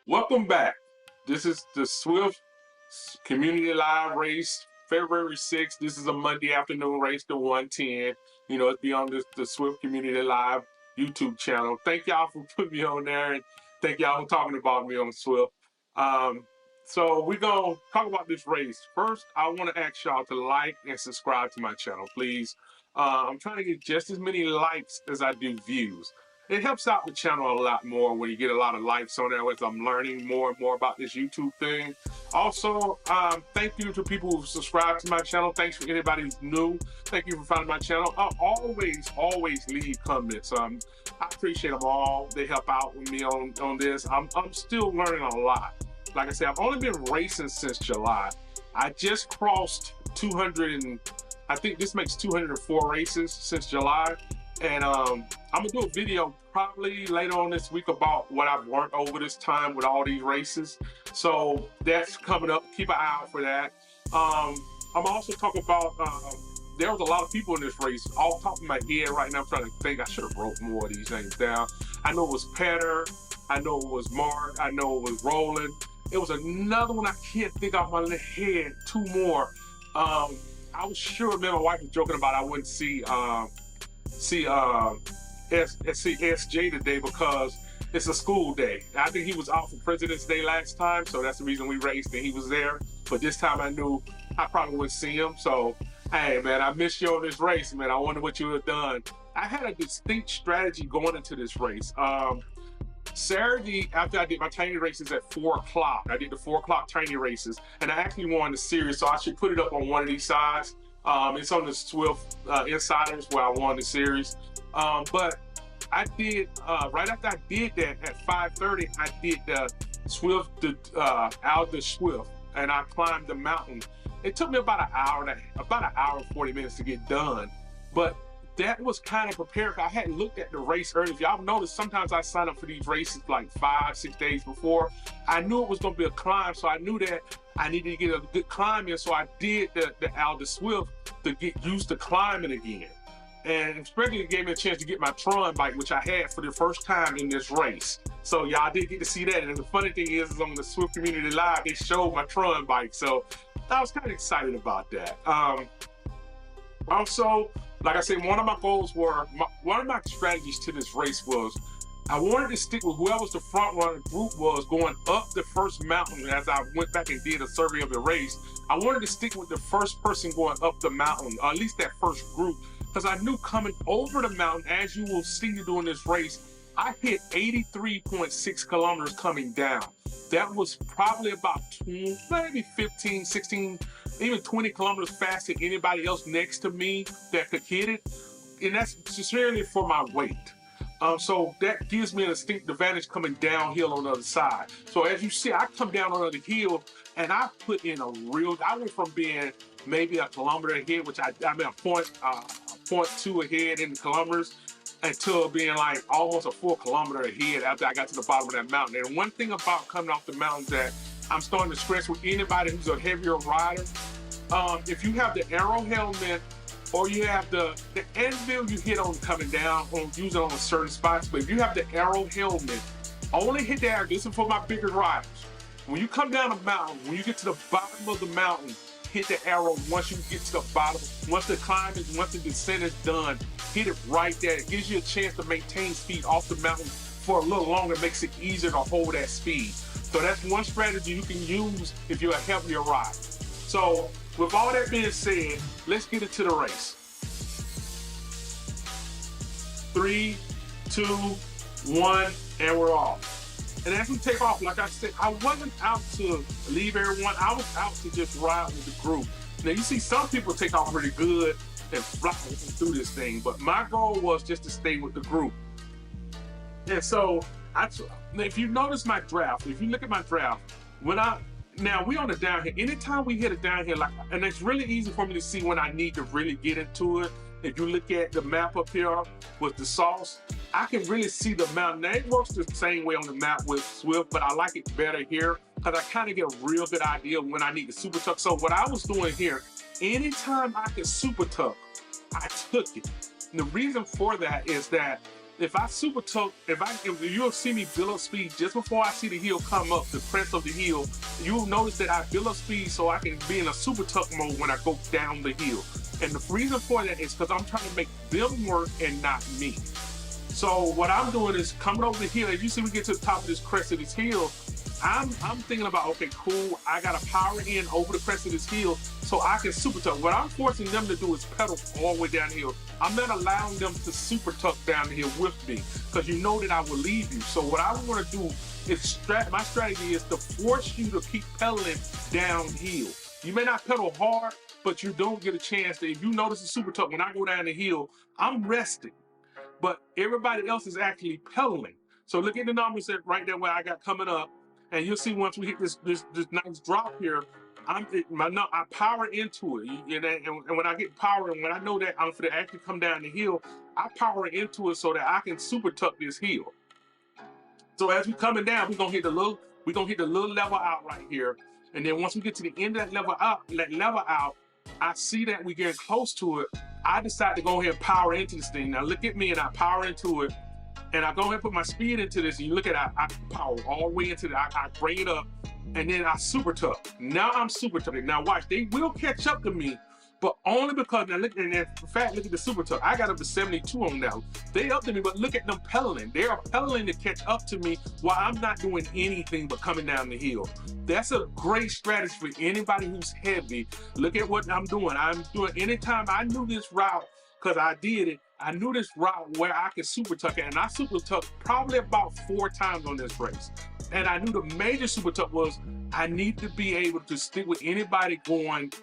Welcome back. This is the Swift Community Live race, February 6th. This is a Monday afternoon race to 110. It's be on the Swift Community Live YouTube channel. Thank y'all for putting me on there, and thank y'all for talking about me on Swift. So we're going to talk about this race. First, I want to ask y'all to like and subscribe to my channel, please. I'm trying to get just as many likes as I do views. It helps out the channel a lot more when you get a lot of likes on there as I'm learning more and more about this YouTube thing. Also, thank you to people who subscribe to my channel. Thanks for anybody who's new. Thank you for finding my channel. Always leave comments. I appreciate them all. They help out with me on this. I'm still learning a lot. Like I said, I've only been racing since July. I just crossed 200 and I think this makes 204 races since July. And I'm gonna do a video probably later on this week about what I've learned over this time with all these races. So that's coming up. Keep an eye out for that. I'm also talking about there was a lot of people in this race. Off the top of my head right now, I'm trying to think. I should have wrote more of these names down. I know it was Petter. I know it was Mark. I know it was Roland. It was another one I can't think off my head. Two more. I was sure, man, my wife was joking about I wouldn't see SJ today because it's a school day. I think he was out for President's Day last time, so that's the reason we raced and he was there. But this time I knew I probably wouldn't see him. So, hey, man, I missed you on this race, man. I wonder what you would have done. I had a distinct strategy going into this race. Saturday, after I did my tiny races at 4 o'clock, I did the 4 o'clock tiny races, and I actually won the series, so I should put it up on one of these sides. It's on the Swift Insiders where I won the series. But I did, right after I did that at 5:30, I did the Swift, out the Swift, and I climbed the mountain. It took me about an hour and 40 minutes to get done. But that was kind of prepared. I hadn't looked at the race earlier. If y'all noticed, sometimes I sign up for these races like 5-6 days before. I knew it was going to be a climb, so I knew that I needed to get a good climb in. So I did the Alda Swift to get used to climbing again. And especially it gave me a chance to get my Tron bike, which I had for the first time in this race. So y'all did get to see that. And the funny thing is on the Swift Community Live, they showed my Tron bike. So I was kind of excited about that. Also, like I said, one of my strategies to this race was I wanted to stick with whoever's the front runner group was going up the first mountain. As I went back and did a survey of the race, I wanted to stick with the first person going up the mountain, or at least that first group, because I knew coming over the mountain, as you will see during this race, I hit 83.6 kilometers coming down. That was probably about maybe 15, 16, even 20 kilometers faster than anybody else next to me that could hit it. And that's sincerely for my weight. So that gives me a distinct advantage coming downhill on the other side. So as you see, I come down on the hill and I put in I went from being maybe a kilometer ahead, which I mean a point 0.2 ahead in the kilometers, until being like almost a full kilometer ahead after I got to the bottom of that mountain. And one thing about coming off the mountain that I'm starting to stress with anybody who's a heavier rider, if you have the arrow helmet or you have the anvil you hit on coming down, on using on certain spots, but if you have the arrow helmet, only hit the arrow. This is for my bigger riders. When you come down the mountain, when you get to the bottom of the mountain, hit the arrow once you get to the bottom. Once the descent is done, hit it right there. It gives you a chance to maintain speed off the mountain for a little longer. It makes it easier to hold that speed. So that's one strategy you can use if you're a heavier rider. So with all that being said, let's get into the race. 3, 2, 1, and we're off. And as we take off, like I said, I wasn't out to leave everyone. I was out to just ride with the group. Now, you see some people take off really good and fly through this thing, but my goal was just to stay with the group. And so, if you notice my draft, if you look at my draft, now we on the downhill. Anytime we hit a downhill, and it's really easy for me to see when I need to really get into it. If you look at the map up here with the sauce, I can really see the mountain. Now, it works the same way on the map with Swift, but I like it better here because I kind of get a real good idea of when I need to super tuck. So what I was doing here, anytime I could super tuck, I took it. And the reason for that is that if I super tuck, if you'll see me build up speed just before I see the hill come up, the crest of the hill, you'll notice that I build up speed so I can be in a super tuck mode when I go down the hill. And the reason for that is because I'm trying to make them work and not me. So what I'm doing is coming over the hill. As you see, we get to the top of this crest of this hill. I'm thinking about, okay, cool, I gotta power in over the crest of this hill so I can super tuck. What I'm forcing them to do is pedal all the way down the hill. I'm not allowing them to super tuck down the hill with me because you know that I will leave you. So what I want to do is, my strategy is to force you to keep pedaling downhill. You may not pedal hard, but you don't get a chance to, if you notice a super tuck, when I go down the hill, I'm resting, but everybody else is actually pedaling. So look at the numbers right there where I got coming up. And you'll see once we hit this nice drop here, I power into it. And when I get power, and when I know that I'm going to actually come down the hill, I power into it so that I can super tuck this hill. So as we coming down, we're gonna hit the little level out right here. And then once we get to the end of that level out, I see that we getting close to it. I decide to go ahead and power into this thing. Now look at me, and I power into it. And I go ahead and put my speed into this, and you look at it, I power all the way into it. I bring it up, and then I super tuck. Now I'm super tucking. Now watch, they will catch up to me, but only because, now look, and in fact, look at the super tuck. I got up to 72 on that. They up to me, but look at them pedaling. They are pedaling to catch up to me while I'm not doing anything but coming down the hill. That's a great strategy for anybody who's heavy. Look at what I'm doing. Anytime I knew this route, because I did it, I knew this route where I could super tuck it, and I super tucked probably about 4 times on this race. And I knew the major super tuck was I need to be able to stick with anybody going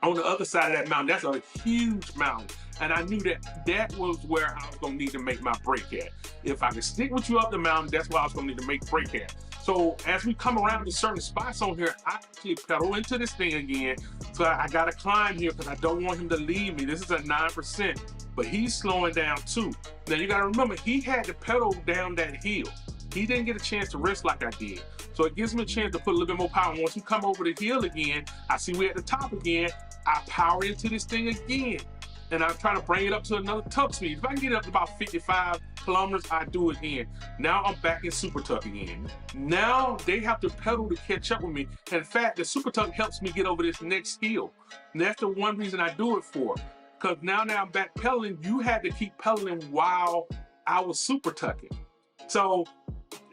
on the other side of that mountain. That's a huge mountain. And I knew that was where I was gonna need to make my break at. If I could stick with you up the mountain, that's where I was gonna need to make break at. So as we come around to certain spots on here, I actually pedal into this thing again. So I gotta climb here because I don't want him to leave me. This is a 9%, but he's slowing down too. Now you gotta remember, he had to pedal down that hill. He didn't get a chance to rest like I did. So it gives me a chance to put a little bit more power. Once we come over the hill again, I see we're at the top again. I power into this thing again. And I'm trying to bring it up to another tuck speed. If I can get it up to about 55 kilometers, I do it again. Now I'm back in super tuck again. Now they have to pedal to catch up with me. In fact, the super tuck helps me get over this next hill. And that's the one reason I do it for. Because now I'm back pedaling, you had to keep pedaling while I was super tucking. So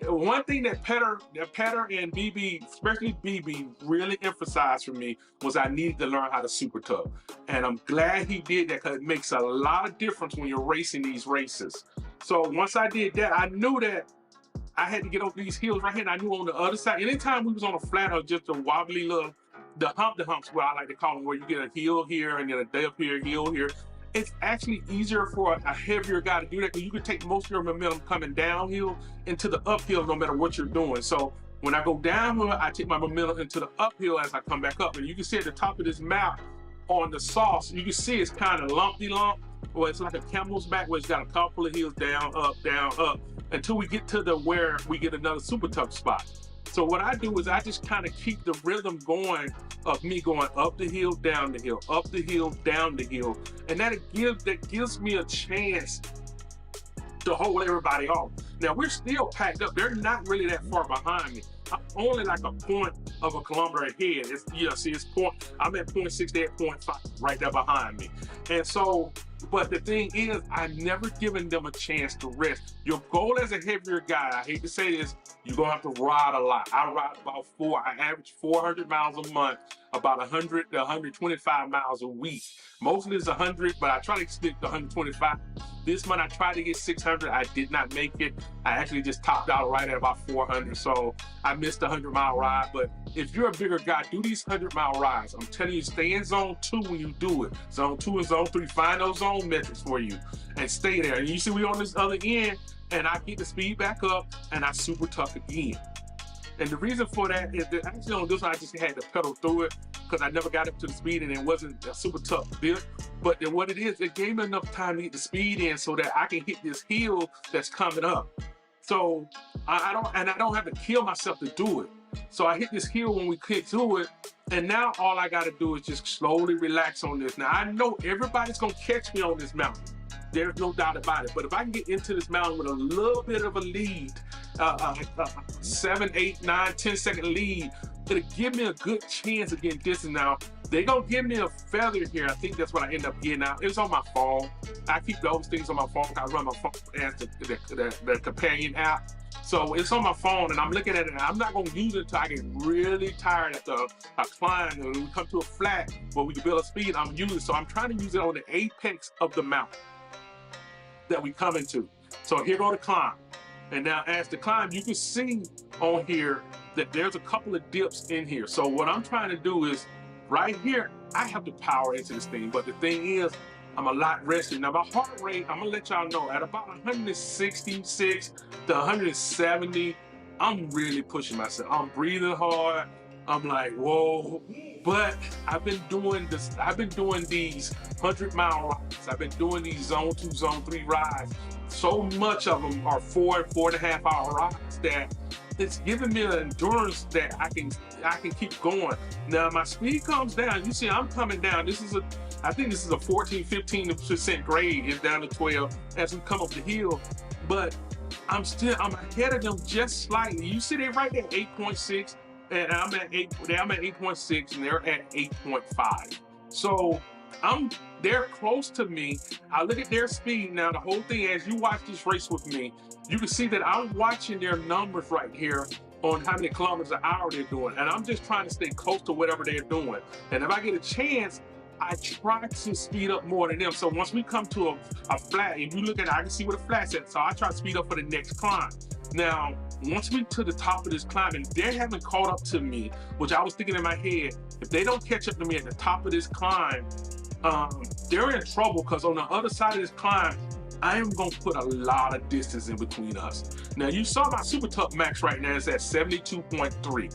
one thing that Petter and BB, especially BB, really emphasized for me was I needed to learn how to super tuck. And I'm glad he did that because it makes a lot of difference when you're racing these races. So once I did that, I knew that I had to get over these hills right here. And I knew on the other side, anytime we was on a flat or just a wobbly little, the humps, where I like to call them, where you get a hill here and then a dip here, hill here. It's actually easier for a heavier guy to do that because you can take most of your momentum coming downhill into the uphill no matter what you're doing. So when I go downhill, I take my momentum into the uphill as I come back up. And you can see at the top of this map on the sauce, you can see it's kind of lumpy lump, or it's like a camel's back where it's got a couple of hills down, up, until we get to where we get another super tough spot. So what I do is I just kind of keep the rhythm going of me going up the hill, down the hill, up the hill, down the hill. And that gives me a chance to hold everybody off. Now we're still packed up. They're not really that far behind me. I'm only like a point of a kilometer ahead. I'm at 0.6, they're at 0.5 right there behind me. And so, but the thing is, I've never given them a chance to rest. Your goal as a heavier guy, I hate to say this, you're gonna have to ride a lot. I ride about I average 400 miles a month, about 100 to 125 miles a week. Mostly it's 100, but I try to stick to 125. This month I tried to get 600, I did not make it. I actually just topped out right at about 400, so I missed a 100-mile ride. But if you're a bigger guy, do these 100-mile rides. I'm telling you, stay in zone 2 when you do it. Zone 2 and zone 3, find those zone metrics for you and stay there. And you see we on this other end, and I get the speed back up and I super tuck again. And the reason for that is that actually on this one I just had to pedal through it because I never got up to the speed and it wasn't a super tough bit. But then what it is, it gave me enough time to get the speed in so that I can hit this hill that's coming up. So I don't have to kill myself to do it. So I hit this hill when we click through it, and now all I gotta do is just slowly relax on this. Now I know everybody's gonna catch me on this mountain. There's no doubt about it. But if I can get into this mountain with a little bit of a lead, 7, 8, 9, 10-second lead, it'll give me a good chance of getting distance. Now, they're gonna give me a feather here. I think that's what I end up getting out. It's on my phone. I keep those things on my phone. I run my phone as the companion app. So it's on my phone and I'm looking at it and I'm not gonna use it until I get really tired after a climb and when we come to a flat where we can build a speed, I'm using it. So I'm trying to use it on the apex of the mountain that we come into. So here go the climb. And now as the climb, you can see on here that there's a couple of dips in here. So what I'm trying to do is right here, I have to power into this thing. But the thing is, I'm a lot rested. Now my heart rate, I'm gonna let y'all know, at about 166 to 170, I'm really pushing myself. I'm breathing hard. I'm like, whoa. But I've been doing this, I've been doing these 100-mile rides. I've been doing these zone 2, zone 3 rides. So much of them are 4.5 hour rides that it's giving me an endurance that I can keep going. Now my speed comes down. You see, I'm coming down. I think this is a 14-15% grade. It's down to 12 as we come up the hill. But I'm ahead of them just slightly. You see, they're right there, 8.6, and I'm at 8.6, and they're at 8.5. So they're close to me. I look at their speed. Now, the whole thing, as you watch this race with me, you can see that I'm watching their numbers right here on how many kilometers an hour they're doing. And I'm just trying to stay close to whatever they're doing. And if I get a chance, I try to speed up more than them. So once we come to a flat, if you look at it, I can see where the flat's at. So I try to speed up for the next climb. Now, once we to the top of this climb, and they haven't caught up to me, which I was thinking in my head, if they don't catch up to me at the top of this climb, they're in trouble, because on the other side of this climb, I am gonna put a lot of distance in between us. Now, you saw my super tough max right now is at 72.3.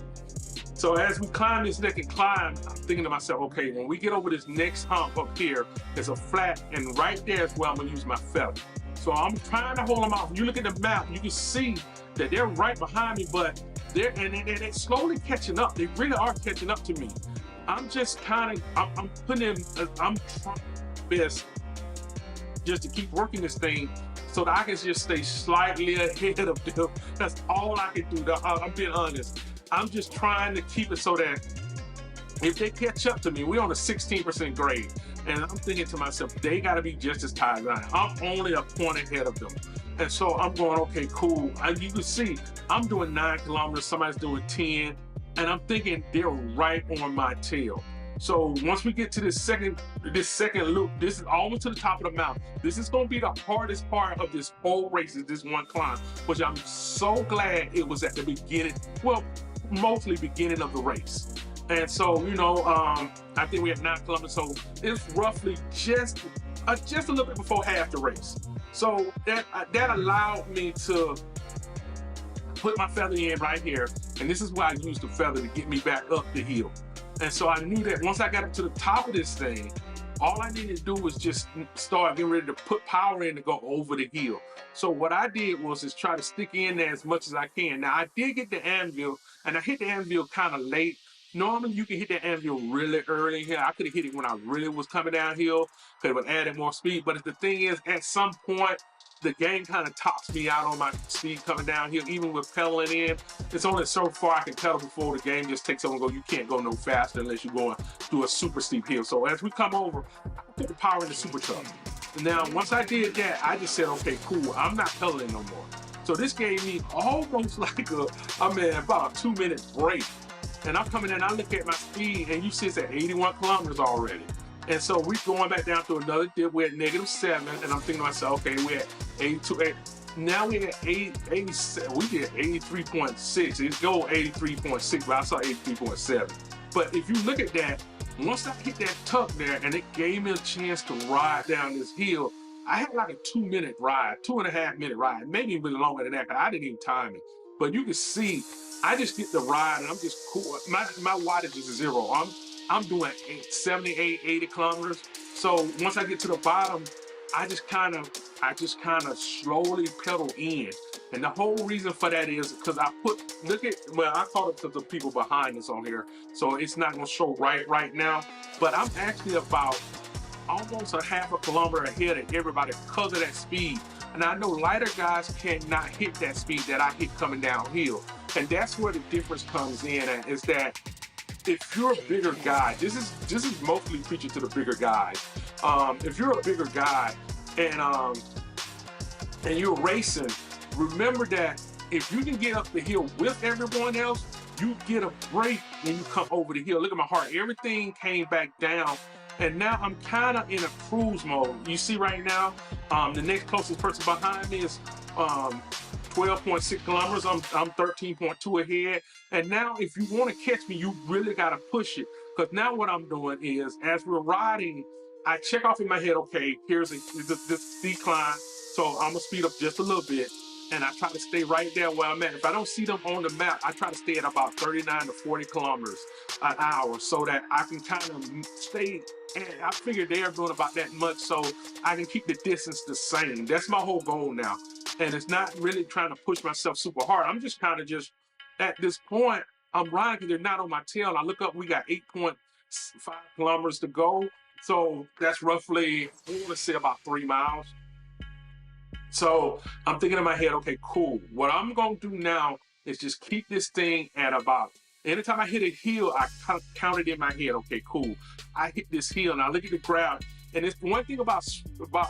So as we climb this next climb, I'm thinking to myself, okay, when we get over this next hump up here, there's a flat, and right there is where I'm gonna use my feather. So I'm trying to hold them off. When you look at the map, you can see that they're right behind me, but they're slowly catching up. They really are catching up to me. I'm just kind of, I'm trying my best just to keep working this thing so that I can just stay slightly ahead of them. That's all I can do. I'm being honest. I'm just trying to keep it so that if they catch up to me, we're on a 16% grade. And I'm thinking to myself, they got to be just as tired as I am. I'm only a point ahead of them. And so I'm going, okay, cool. And you can see, I'm doing 9 kilometers, somebody's doing 10. And I'm thinking they're right on my tail. So once we get to this second loop, this is almost to the top of the mountain. This is going to be the hardest part of this whole race, is this one climb, which I'm so glad it was at the beginning, well, mostly beginning of the race. And so, you know, I think we had 9 kilometers, so it's roughly just a little bit before half the race. So that allowed me to put my feather in right here, and this is why I used the feather to get me back up the hill. And so I knew that once I got up to the top of this thing, all I needed to do was just start getting ready to put power in to go over the hill. So what I did was just try to stick in there as much as I can. Now, I did get the anvil, and I hit the anvil kind of late. Normally, you can hit the anvil really early here. I could have hit it when I really was coming downhill, because it would add more speed. But the thing is, at some point, the game kind of tops me out on my speed coming down here, even with pedaling in. It's only so far I can pedal before the game just takes over and go, you can't go no faster unless you're going through a super steep hill. So as we come over, I put the power in the super truck. Now, once I did that, I just said, okay, cool, I'm not pedaling no more. So this gave me almost like about a 2-minute break. And I'm coming in, I look at my speed, and you see it's at 81 kilometers already. And so we're going back down to another dip. We're at -7, and I'm thinking to myself, okay, we're at 82. Now we're at 87. We did 83.6. It's go 83.6, but I saw 83.7. But if you look at that, once I hit that tuck there, and it gave me a chance to ride down this hill, I had like a 2-minute ride, 2.5-minute ride, maybe even longer than that, because I didn't even time it. But you can see, I just get the ride, and I'm just cool. My wattage is 0. I'm doing 78, 80 kilometers. So once I get to the bottom, I just kind of slowly pedal in. And the whole reason for that is because I call it to the people behind us on here, so it's not gonna show right now. But I'm actually about almost a half a kilometer ahead of everybody because of that speed. And I know lighter guys cannot hit that speed that I hit coming downhill. And that's where the difference comes in at, is that if you're a bigger guy, this is mostly preaching to the bigger guys. If you're a bigger guy and you're racing, remember that if you can get up the hill with everyone else, you get a break when you come over the hill. Look at my heart. Everything came back down. And now I'm kind of in a cruise mode. You see right now, the next closest person behind me is 12.6 kilometers. I'm 13.2 ahead. And now if you want to catch me, you really got to push it. Because now what I'm doing is, as we're riding, I check off in my head, okay, here's this decline. So I'm going to speed up just a little bit. And I try to stay right there where I'm at. If I don't see them on the map, I try to stay at about 39 to 40 kilometers an hour so that I can kind of stay. And I figure they're doing about that much, so I can keep the distance the same. That's my whole goal now. And it's not really trying to push myself super hard. I'm just kind of just, at this point, I'm riding because they're not on my tail. I look up, we got 8.5 kilometers to go. So that's roughly, I want to say about 3 miles. So I'm thinking in my head, okay, cool. What I'm going to do now is just keep this thing at about, anytime I hit a hill, I count it in my head. Okay, cool. I hit this hill and I look at the ground. And it's one thing about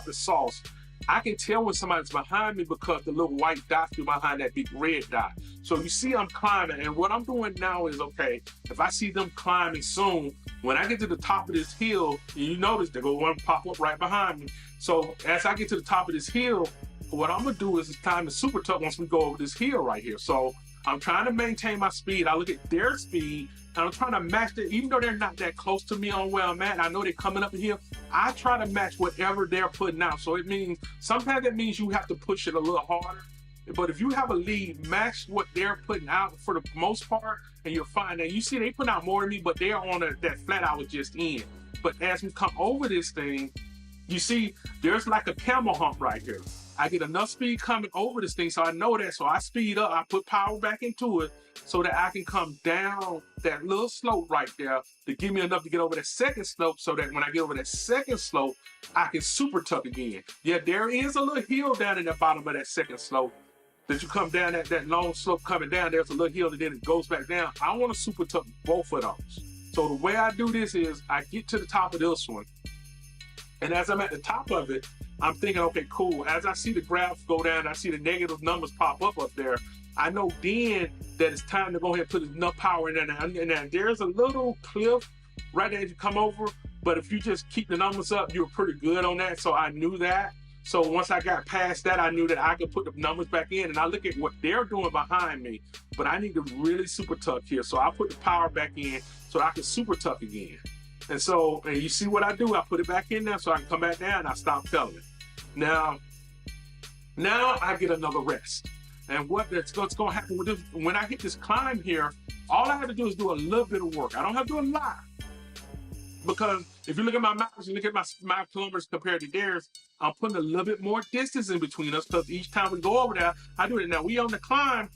the sauce. I can tell when somebody's behind me because the little white dots are behind that big red dot. So you see I'm climbing, and what I'm doing now is, okay, if I see them climbing soon, when I get to the top of this hill, and you notice they're going to pop up right behind me. So as I get to the top of this hill, what I'm gonna do is it's time to super tuck once we go over this hill right here. So I'm trying to maintain my speed. I look at their speed and I'm trying to match it, even though they're not that close to me on where I'm at. I know they're coming up here. I try to match whatever they're putting out. So it means, sometimes it means you have to push it a little harder. But if you have a lead, match what they're putting out for the most part, and you'll find that, you see they put out more than me, but they're on that flat I was just in. But as we come over this thing, you see there's like a camel hump right here. I get enough speed coming over this thing, so I know that. So I speed up, I put power back into it so that I can come down that little slope right there to give me enough to get over that second slope, so that when I get over that second slope, I can super tuck again. Yeah, there is a little hill down in the bottom of that second slope. That you come down that long slope coming down, there's a little hill and then it goes back down. I want to super tuck both of those. So the way I do this is I get to the top of this one, and as I'm at the top of it, I'm thinking, okay, cool. As I see the graphs go down, I see the negative numbers pop up there. I know then that it's time to go ahead and put enough power in there. And there's a little cliff right there as you come over, but if you just keep the numbers up, you're pretty good on that. So I knew that. So once I got past that, I knew that I could put the numbers back in, and I look at what they're doing behind me, but I need to really super tuck here. So I put the power back in so I can super tuck again. And so, and you see what I do, I put it back in there so I can come back down and I stop pedaling. Now I get another rest. And what's going to happen with this, when I hit this climb here, all I have to do is do a little bit of work. I don't have to do a lot. Because if you look at my miles, you look at my kilometers compared to theirs, I'm putting a little bit more distance in between us, because each time we go over there, I do it. Now we on the climb,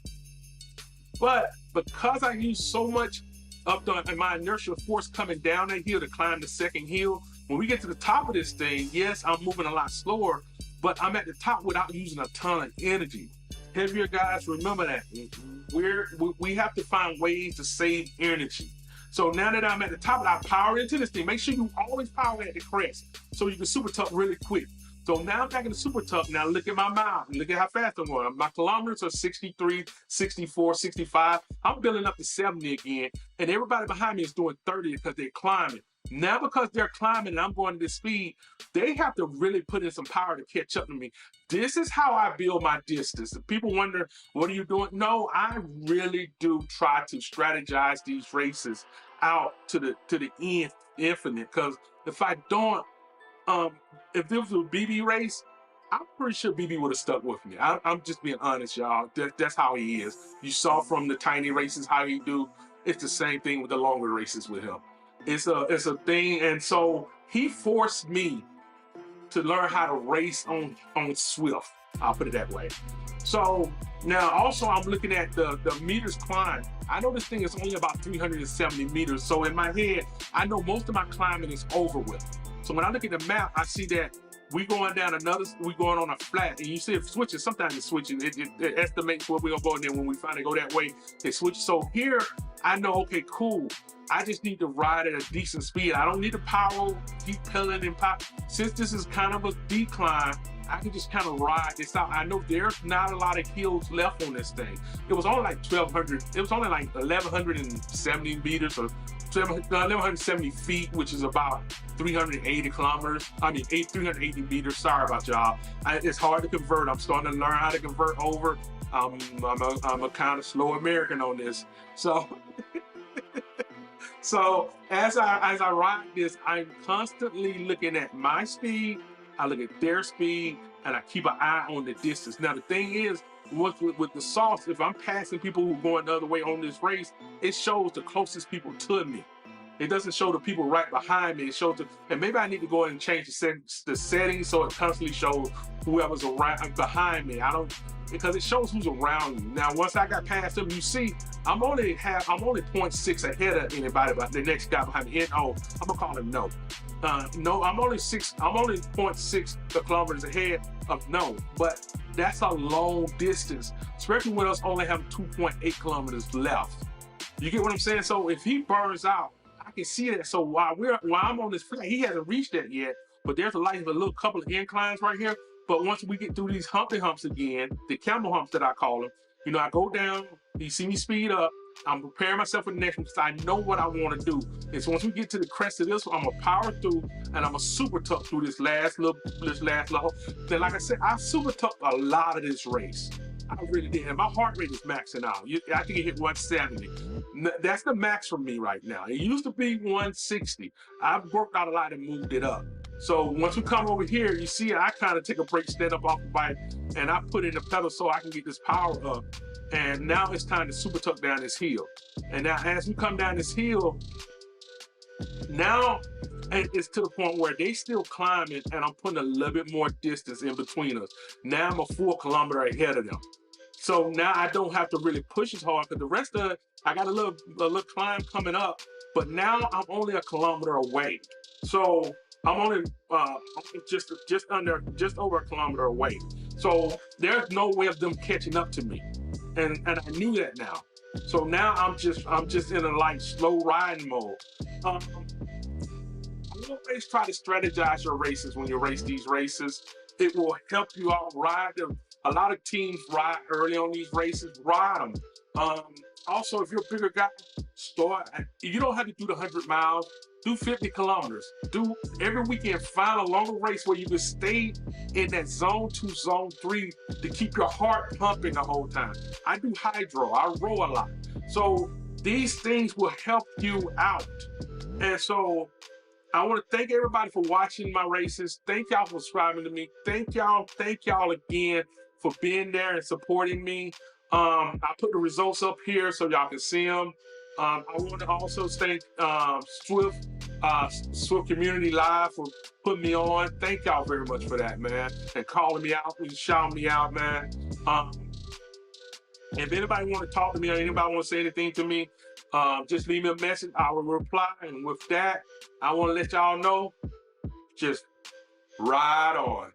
but because I use so much of my inertial force coming down that hill to climb the second hill, when we get to the top of this thing, yes, I'm moving a lot slower, but I'm at the top without using a ton of energy. Heavier guys, remember that. We have to find ways to save energy. So now that I'm at the top, I power into this thing. Make sure you always power at the crest so you can super tuck really quick. So now I'm back in the super tuck. Now look at my miles. Look at how fast I'm going. My kilometers are 63, 64, 65. I'm building up to 70 again. And everybody behind me is doing 30 because they're climbing. Now because they're climbing and I'm going to this speed, they have to really put in some power to catch up to me. This is how I build my distance. If people wonder, what are you doing? No, I really do try to strategize these races out to the end, infinite. Because if I don't, if this was a BB race, I'm pretty sure BB would have stuck with me. I'm just being honest, y'all. That's how he is. You saw from the tiny races how he do. It's the same thing with the longer races with him. It's a thing, and so he forced me to learn how to race on Swift. I'll put it that way. So now also I'm looking at the meters climb. I know this thing is only about 370 meters. So in my head, I know most of my climbing is over with. So when I look at the map, I see that we going on a flat, and you see it switching. Sometimes it's switching. It estimates where we're gonna go, and then when we finally go that way, it switches. So here, I know, okay, cool. I just need to ride at a decent speed. I don't need to power, keep pedaling and pop. Since this is kind of a decline, I can just kind of ride this out. I know there's not a lot of hills left on this thing. It was only like 1,200. It was only like 1,170 meters or 1,170 feet, which is about 380 kilometers. I mean, 380 meters. Sorry about y'all. It's hard to convert. I'm starting to learn how to convert over. I'm a kind of slow American on this. So, so as I ride this, I'm constantly looking at my speed. I look at their speed, and I keep an eye on the distance. Now, the thing is, with the sauce, if I'm passing people who are going the other way on this race, it shows the closest people to me. It doesn't show the people right behind me. It shows and maybe I need to go ahead and change the settings so it constantly shows whoever's around behind me. Because it shows who's around you. Now, once I got past them, you see, I'm only 0.6 ahead of anybody, but the next guy behind me. I'm gonna call him No. No, I'm only 0.6 kilometers ahead of No, but that's a long distance, especially when us only have 2.8 kilometers left. You get what I'm saying? So if he burns out, I can see that. So while I'm on this flat, he hasn't reached that yet, but there's a little couple of inclines right here. But once we get through these humpy humps again, the camel humps that I call them, I go down, you see me speed up, I'm preparing myself for the next one because I know what I want to do. And so once we get to the crest of this one, I'm gonna power through and I'm gonna super tuck through this last little. Then, like I said, I super tucked a lot of this race. I really did. And my heart rate is maxing out. I can hit 170. That's the max for me right now. It used to be 160. I've worked out a lot and moved it up. So once we come over here, you see I kind of take a break, stand up off the bike, and I put in the pedal so I can get this power up. And now it's time to super tuck down this hill. And now as we come down this hill, now it's to the point where they still climbing and I'm putting a little bit more distance in between us. Now I'm a 4 kilometer ahead of them. So now I don't have to really push as hard because the rest of it, I got a little climb coming up, but now I'm only 1 kilometer away. So I'm only just over 1 kilometer away. So there's no way of them catching up to me. And I knew that now. So now I'm just in a like slow riding mode. I always try to strategize your races when you race these races. It will help you out ride them. A lot of teams ride early on these races. Ride them. Also, if you're a bigger guy, you don't have to do the 100 miles. Do 50 kilometers. Do every weekend, find a longer race where you can stay in that zone 2, zone 3 to keep your heart pumping the whole time. I do hydro, I row a lot. So these things will help you out. And so I want to thank everybody for watching my races. Thank y'all for subscribing to me. Thank y'all again for being there and supporting me. I put the results up here so y'all can see them. I want to also thank Swift Community Live for putting me on. Thank y'all very much for that, man. And calling me out and shouting me out, man. If anybody want to talk to me or anybody want to say anything to me, just leave me a message. I will reply. And with that, I want to let y'all know, just ride on.